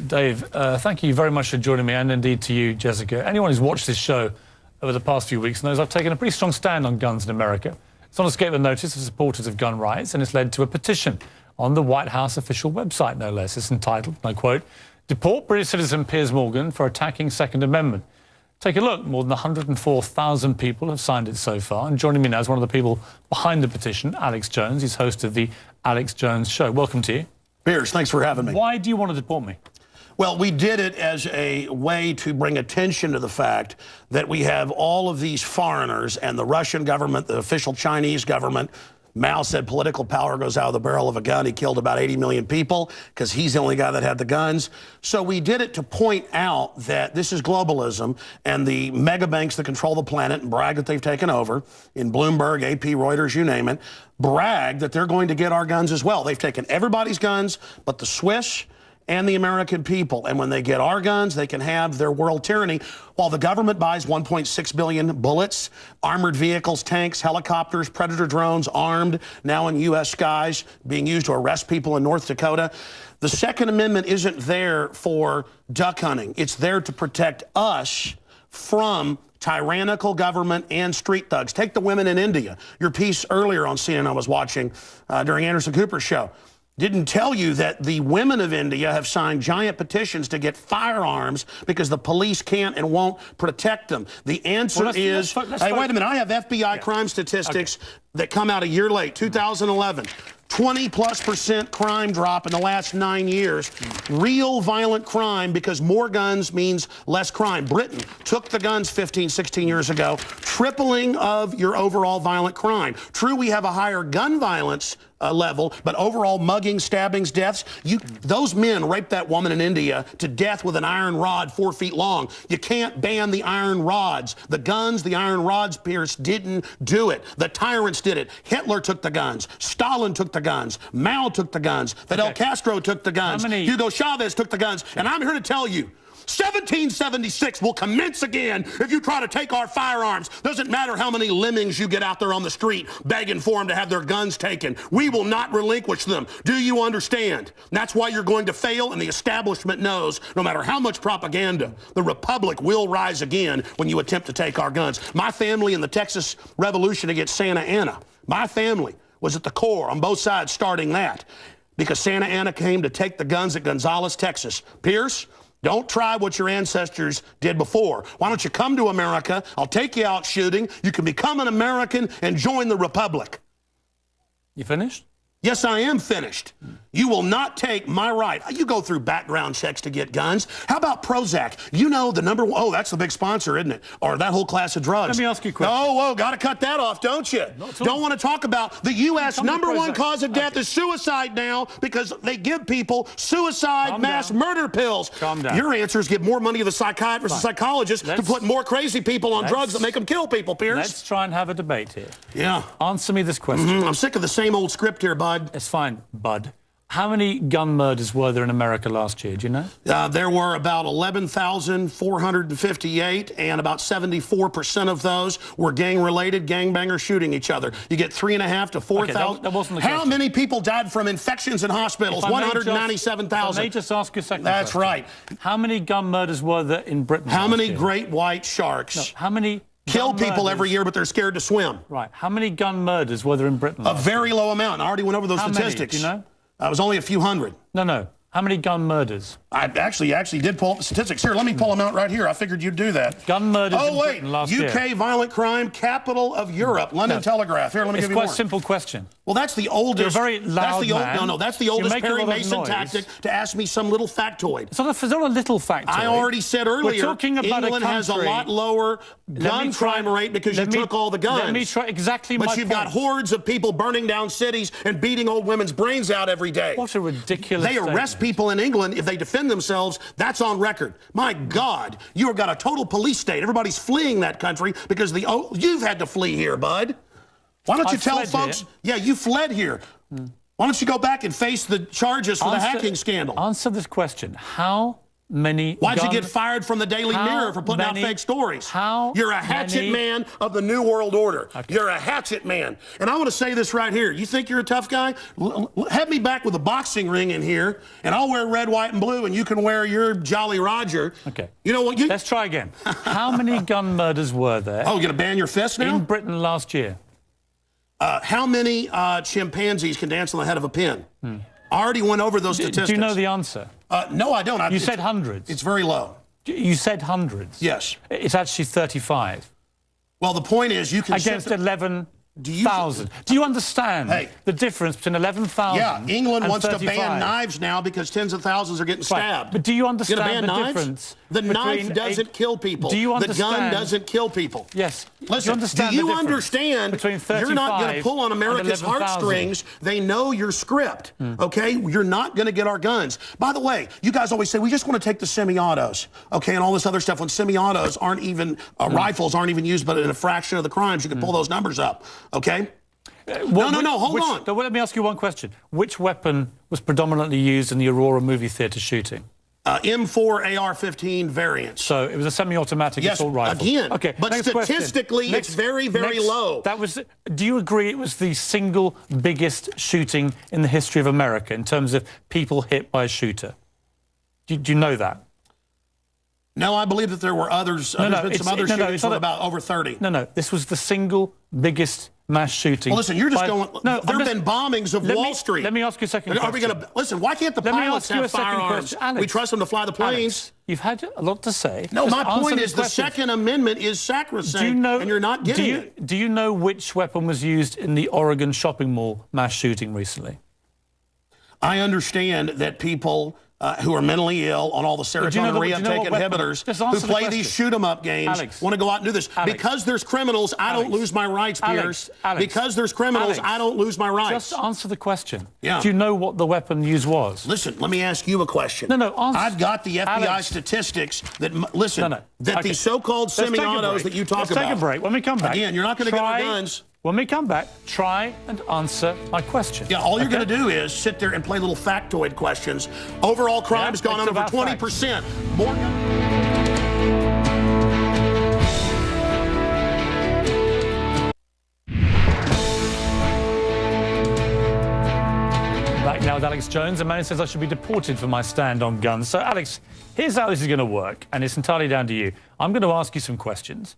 Dave, thank you very much for joining me, and indeed to you, Jessica. Anyone who's watched this show over the past few weeks knows I've taken a pretty strong stand on guns in America. It's not escaped the notice of supporters of gun rights, and it's led to a petition on the White House official website, no less. It's entitled, and I quote, "Deport British citizen Piers Morgan for attacking Second Amendment." Take a look. More than 104,000 people have signed it so far. And joining me now is one of the people behind the petition, Alex Jones. He's host of the Alex Jones Show. Welcome to you. Piers, thanks for having me. Why do you want to deport me? Well, we did it as a way to bring attention to the fact that we have all of these foreigners and the Russian government, the official Chinese government. Mao said political power goes out of the barrel of a gun. He killed about 80 million people because he's the only guy that had the guns. So we did it to point out that this is globalism, and the mega banks that control the planet and brag that they've taken over, in Bloomberg, AP, Reuters, you name it, brag that they're going to get our guns as well. They've taken everybody's guns but the Swiss and the American people. And when they get our guns, they can have their world tyranny while the government buys 1.6 billion bullets, armored vehicles, tanks, helicopters, Predator drones, armed, now in U.S. skies, being used to arrest people in North Dakota. The Second Amendment isn't there for duck hunting. It's there to protect us from tyrannical government and street thugs. Take the women in India. Your piece earlier on CNN I was watching during Anderson Cooper's show didn't tell you that the women of India have signed giant petitions to get firearms because the police can't and won't protect them. The answer is, hey, wait a minute, I have FBI crime statistics that come out a year late, 2011. 20+% crime drop in the last 9 years. Real violent crime, because more guns means less crime. Britain took the guns 15, 16 years ago, tripling of your overall violent crime. True, we have a higher gun violence level, but overall muggings, stabbings, deaths, those men raped that woman in India to death with an iron rod 4 feet long. You can't ban the iron rods. The guns, the iron rods, Pierce, didn't do it. The tyrants did it. Hitler took the guns. Stalin took the guns. Mao took the guns. Fidel Castro took the guns. Hugo Chavez took the guns. And I'm here to tell you, 1776 will commence again if you try to take our firearms. Doesn't matter how many lemmings you get out there on the street begging for them to have their guns taken. We will not relinquish them. Do you understand? That's why you're going to fail, and the establishment knows no matter how much propaganda, the Republic will rise again when you attempt to take our guns. My family in the Texas Revolution against Santa Anna, my family was at the core on both sides starting that because Santa Anna came to take the guns at Gonzales, Texas. Pierce, don't try what your ancestors did before. Why don't you come to America? I'll take you out shooting. You can become an American and join the Republic. You finished? Yes, I am finished. You will not take my right. You go through background checks to get guns. How about Prozac? You know the number one, oh, that's the big sponsor, isn't it? Or that whole class of drugs. Let me ask you a question. Oh, whoa, got to cut that off, don't you? Don't want to talk about the U.S. number one cause of death is suicide now because they give people suicide murder pills. Calm down. Your answer is give more money to the psychiatrists and psychologists to put more crazy people on drugs that make them kill people, Pierce. Let's try and have a debate here. Yeah. Answer me this question. I'm sick of the same old script here, bud. It's fine, bud. How many gun murders were there in America last year? Do you know? There were about 11,458, and about 74% of those were gang-related, gangbangers shooting each other. You get 3,500 to 4,000. That wasn't the question. How many people died from infections in hospitals? 197,000. Let me just ask you a second. That's right. How many gun murders were there in Britain? How many great white sharks? No, how many kill people every year, but they're scared to swim? Right. How many gun murders were there in Britain? A very low amount. I already went over those statistics. Many? Do you know? It was only a few hundred. No. How many gun murders? I actually did pull up the statistics. Here, let me pull them out right here. I figured you'd do that. Gun murders in Britain last year. UK violent crime, capital of Europe. London Telegraph. Here, let me give you more. It's quite a simple question. Well, that's the oldest. You're a very loud man. That's the oldest Perry Mason tactic to ask me some little factoid. It's not a little factoid. I already said earlier, we're talking about England has a lot lower gun crime rate because you took all the guns. Let me try exactly my point. But you've got hordes of people burning down cities and beating old women's brains out every day. What a ridiculous They arrest people in England if they defend themselves. That's on record. My God, you've got a total police state. Everybody's fleeing that country because you've had to flee here, bud. Why don't you tell folks? Yeah, you fled here. Why don't you go back and face the charges for the hacking scandal? Answer this question. How many Why'd you get fired from the Daily Mirror for putting out fake stories? You're a hatchet man of the New World Order. Okay. You're a hatchet man. And I want to say this right here. You think you're a tough guy? Have me back with a boxing ring in here, and I'll wear red, white, and blue, and you can wear your Jolly Roger. Okay. You know what? Let's try again. How many gun murders were there? Oh, you're going to ban your fist now? In Britain last year. How many chimpanzees can dance on the head of a pin? I already went over those statistics. Do you know the answer? No, I don't. You said hundreds. It's very low. You said hundreds. Yes. It's actually 35. Well, the point is you can... Against 11,000. Do you understand the difference between 11,000 Yeah, England and wants 35? to ban knives now because tens of thousands are getting stabbed. Right. But do you understand the difference? The knife doesn't kill people. Do you understand? The gun doesn't kill people. Yes. Listen, do you understand you're not going to pull on America's heartstrings? They know your script, okay? You're not going to get our guns. By the way, you guys always say, we just want to take the semi-autos, okay, and all this other stuff when semi-autos aren't even, rifles aren't even used but in a fraction of the crimes. You can pull those numbers up, okay? No, hold on. Let me ask you one question. Which weapon was predominantly used in the Aurora movie theatre shooting? M4 AR-15 variants. So it was a semi-automatic assault rifle. Again. Okay. But statistically, it's very, very low. Do you agree it was the single biggest shooting in the history of America in terms of people hit by a shooter? Do you know that? No, I believe that there were others. There's been some other shootings with about over 30. No, this was the single biggest mass shooting. Well, listen, you're just going... No, there have been bombings of Wall Street. Let me ask you a second question. Are we going to... Listen, why can't the pilots have firearms? Alex, we trust them to fly the planes. Alex, you've had a lot to say. No, my point is the Second Amendment is sacrosanct, and you're not getting it. Do you know which weapon was used in the Oregon shopping mall mass shooting recently? I understand that people... who are mentally ill on all the serotonin reuptake inhibitors, who play these shoot-em-up games, want to go out and do this. Because there's criminals, I don't lose my rights, Piers. Because there's criminals, I don't lose my rights. Just answer the question. Yeah. Do you know what the weapon used was? Listen, let me ask you a question. No, answer. I've got the FBI statistics that, listen, that these so-called semi-autos that you talk about. Let's take a break. When we come back... Again, you're not going to get our guns. When we come back, try and answer my question. Yeah, all you're going to do is sit there and play little factoid questions. Overall crime has gone up over 20%. More Back now with Alex Jones. A man says I should be deported for my stand on guns. So, Alex, here's how this is going to work, and it's entirely down to you. I'm going to ask you some questions.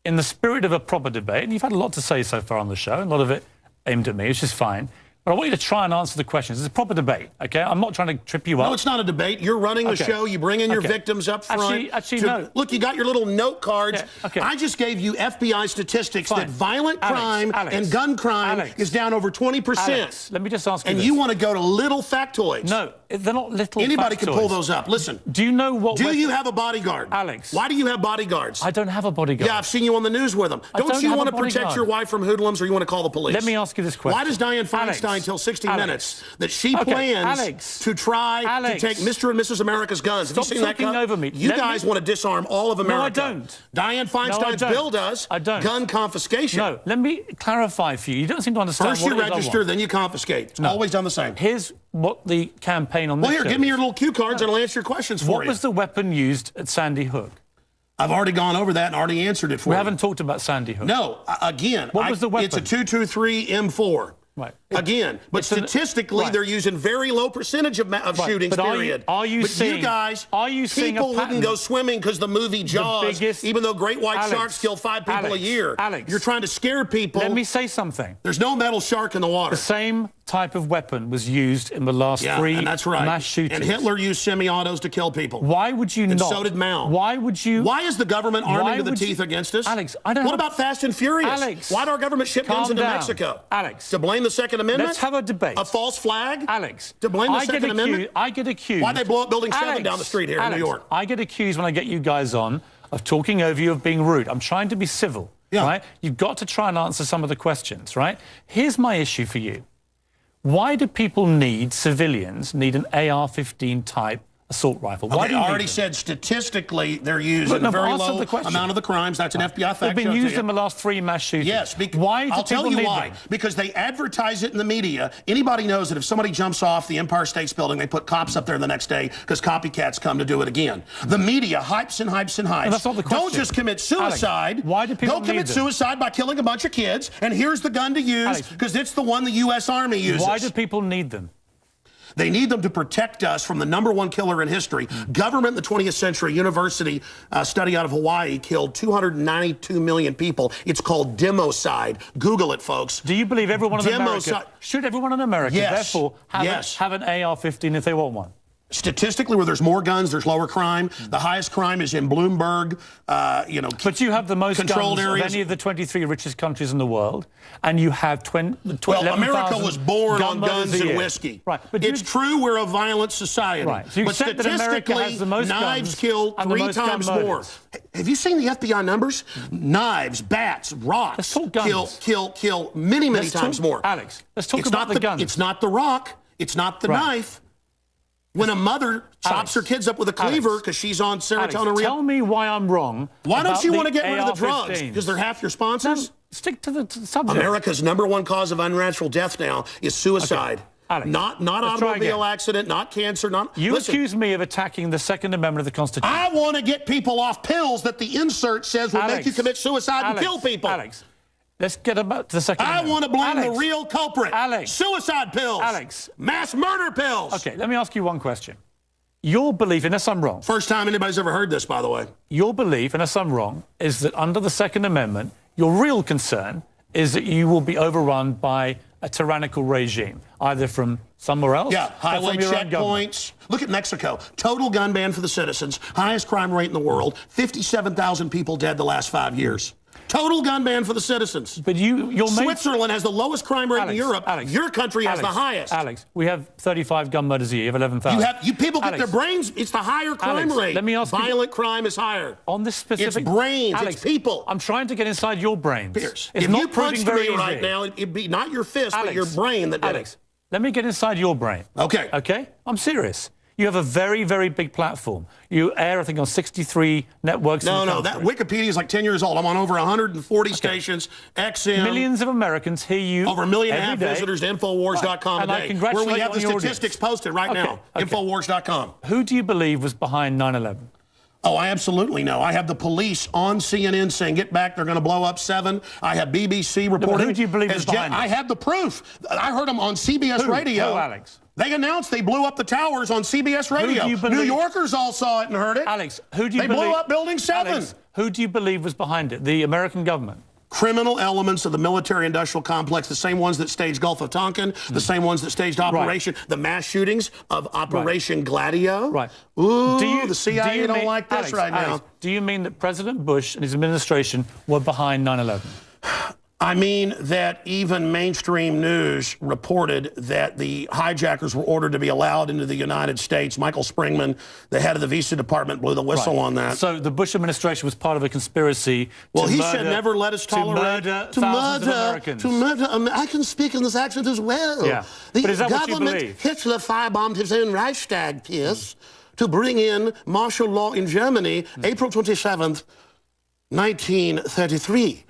In the spirit of a proper debate, and you've had a lot to say so far on the show, and a lot of it aimed at me, which is fine. But I want you to try and answer the questions. It's a proper debate, okay? I'm not trying to trip you up. No, it's not a debate. You're running the show. You bring in your victims up front. Actually, no. Look, you got your little note cards. Yeah, I just gave you FBI statistics that violent crime and gun crime is down over 20%. Alex, let me just ask you this. You want to go to little factoids. No, they're not little Anybody can pull those up. Listen. Do you know what... Do you have a bodyguard? Alex. Why do you have bodyguards? I don't have a bodyguard. Yeah, I've seen you on the news with them. Don't you want to protect your wife from hoodlums, or you want to call the police? Let me ask you this question. Why does Dianne Feinstein tell 60 Minutes that she plans to try to take Mr. and Mrs. America's guns? Have you seen that? Over me. You guys want to disarm all of America. No, I don't. Dianne Feinstein's bill does. I don't. Gun confiscation. No, let me clarify for you. You don't seem to understand. First you register, then you confiscate. It's always done the same. Here's what the campaign on this Well, here, give me your little cue cards and I'll answer your questions for you. What was the weapon used at Sandy Hook? I've already gone over that and already answered it for you. We haven't talked about Sandy Hook. No, again. What was the weapon? It's a 223 M4. Right. Again, but statistically, they're using very low percentage of shootings, period. Are you seeing, you guys, people wouldn't go swimming because the movie Jaws, even though great white sharks kill 5 people a year. Alex, you're trying to scare people. Let me say something. There's no metal shark in the water. The same type of weapon was used in the last 3 mass shootings. And Hitler used semi-autos to kill people. Why would you not? And so did Mao. Why would you? Why is the government arming to the teeth against us? Alex, I don't know. What about Fast and Furious? Alex, why did our government ship guns into Mexico? Alex. To blame the Second Amendment? Let's have a debate. A false flag? Alex. To blame the Second Amendment? I get accused. Why'd they blow up Building 7 down the street here in New York? I get accused when I get you guys on of talking over you, of being rude. I'm trying to be civil, right? You've got to try and answer some of the questions, right? Here's my issue for you. Why do people civilians need an AR-15 type assault rifle? Why do I you already need said statistically they're used in a very low amount of the crimes. That's an FBI fact. They've been used in the last 3 mass shootings. Yes. Why do I'll tell people you need why. them? Because they advertise it in the media. Anybody knows that if somebody jumps off the Empire State Building, they put cops up there the next day because copycats come to do it again. The media hypes and hypes and hypes. And that's not the question. Don't just commit suicide. Alex, why do people They'll commit suicide by killing a bunch of kids, and here's the gun to use because it's the one the U.S. Army uses. Why do people need them? They need them to protect us from the #1 killer in history. Government in the 20th century, university study out of Hawaii killed 292 million people. It's called democide. Google it, folks. Do you believe everyone in America, should everyone in America, therefore, have an AR-15 if they want one? Statistically, where there's more guns, there's lower crime. The highest crime is in Bloomberg, But you have the most controlled guns areas of any of the 23 richest countries in the world, and you have Well, America was born on guns and whiskey. Right. But it's true we're a violent society. Right. So you but accept that America has the most knives guns kill and the 3 most gun times more. murders. Have you seen the FBI numbers? Knives, bats, rocks Let's talk guns. kill many times more. Alex, let's talk about the guns. It's not the rock. It's not the knife. When a mother chops her kids up with a cleaver because she's on serotonin. Tell me why I'm wrong. Why don't you want to get rid of the AR-15s? drugs? Because they're half your sponsors? No, stick to the subject. America's #1 cause of unnatural death now is suicide. Okay. Alex, not automobile accident, not cancer, not... You accuse me of attacking the Second Amendment of the Constitution. I want to get people off pills that the insert says will make you commit suicide and kill people. Alex, let's get about the Second Amendment. I want to blame the real culprit. Alex. Suicide pills. Alex. Mass murder pills. Okay, let me ask you one question. Your belief, unless I'm wrong... First time anybody's ever heard this, by the way. Your belief, unless I'm wrong, is that under the Second Amendment, your real concern is that you will be overrun by a tyrannical regime, either from somewhere else or highway checkpoints. Look at Mexico. Total gun ban for the citizens. Highest crime rate in the world. 57,000 people dead the last 5 years. Total gun ban for the citizens. But Switzerland has the lowest crime rate in Europe. Your country has the highest. Alex, we have 35 gun murders a year. You have 11,000. You people get their brains. It's the higher crime rate. Let me ask Violent crime is higher. On this specific... It's brains. Alex, it's people. I'm trying to get inside your brains. Piers, it's if not you punched me right easy. now, it'd be not your fist, but your brain that did it. Let me get inside your brain. Okay. Okay? I'm serious. You have a very, very big platform. You air, I think, on 63 networks. No, that Wikipedia is like 10 years old. I'm on over 140 stations, XM. Millions of Americans hear you over 1.5 million visitors to Infowars.com today. And I congratulate where we have the statistics posted right now. Infowars.com. Who do you believe was behind 9/11? Oh, I absolutely know. I have the police on CNN saying, get back, they're going to blow up 7. I have BBC reporting. Who do you believe is behind it? I have the proof. I heard them on CBS Radio. Who, Alex? They announced they blew up the towers on CBS Radio. New Yorkers all saw it and heard it. Alex, who do you believe? They blew up Building 7. Alex, who do you believe was behind it? The American government? Criminal elements of the military-industrial complex, the same ones that staged Gulf of Tonkin, the same ones that staged the mass shootings of Operation Gladio. Right. Ooh, the CIA don't like this now. Do you mean that President Bush and his administration were behind 9/11? I mean that even mainstream news reported that the hijackers were ordered to be allowed into the United States. Michael Springman, the head of the visa department, blew the whistle on that. So the Bush administration was part of a conspiracy he said never let us tolerate to murder I can speak in this accent as well. Yeah. The but is that government, what you believe? Hitler firebombed his own Reichstag, Piers, to bring in martial law in Germany, April 27th, 1933.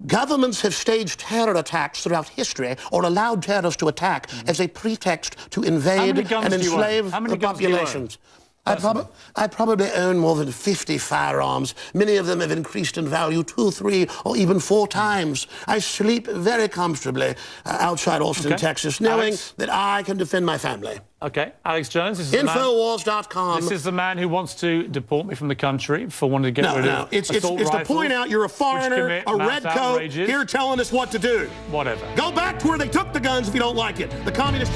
Governments have staged terror attacks throughout history or allowed terrorists to attack as a pretext to invade and enslave the populations. I probably own more than 50 firearms. Many of them have increased in value 2, 3, or even 4 times. I sleep very comfortably outside Austin, Texas, knowing that I can defend my family. Okay, Alex Jones, this is Infowars.com. This is the man who wants to deport me from the country for wanting to get rid of it's to point out you're a foreigner, a red coat, here telling us what to do. Whatever. Go back to where they took the guns if you don't like it. The communist...